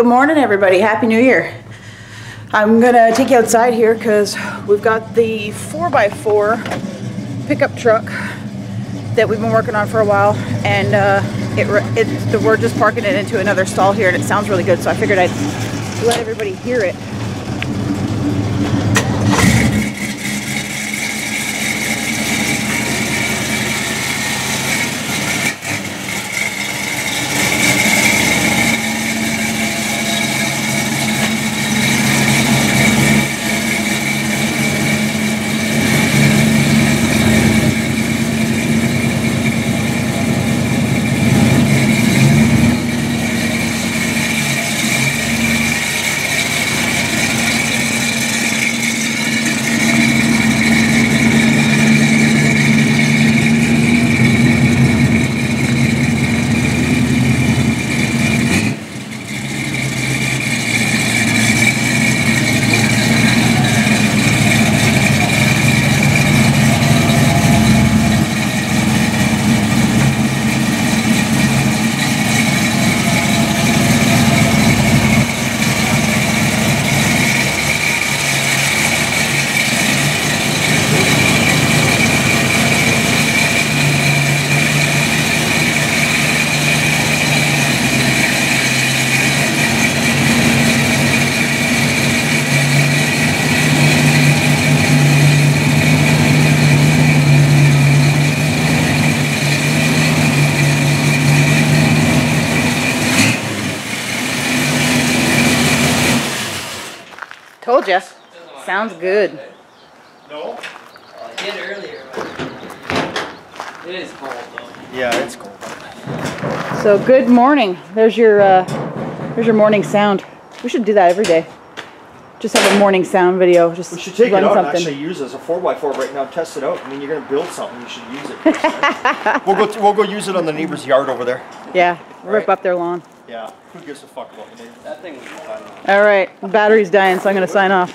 Good morning, everybody. Happy New Year. I'm gonna take you outside here because we've got the 4x4 pickup truck that we've been working on for a while, and we're just parking it into another stall here, and it sounds really good, so I figured I'd let everybody hear it. Told ya. Sounds good. No? I did earlier, but it is cold though. Yeah, it's cold. So good morning. There's your morning sound. We should do that every day. Just have a morning sound video. Just we should take it run out something. and actually use it as a 4x4 right now. Test it out. I mean, you're gonna build something. You should use it. We'll go use it on the neighbor's yard over there. Yeah, rip up their lawn. Yeah. Who gives a fuck about the neighbor? That thing was fun. All right, the battery's dying, so I'm gonna sign off.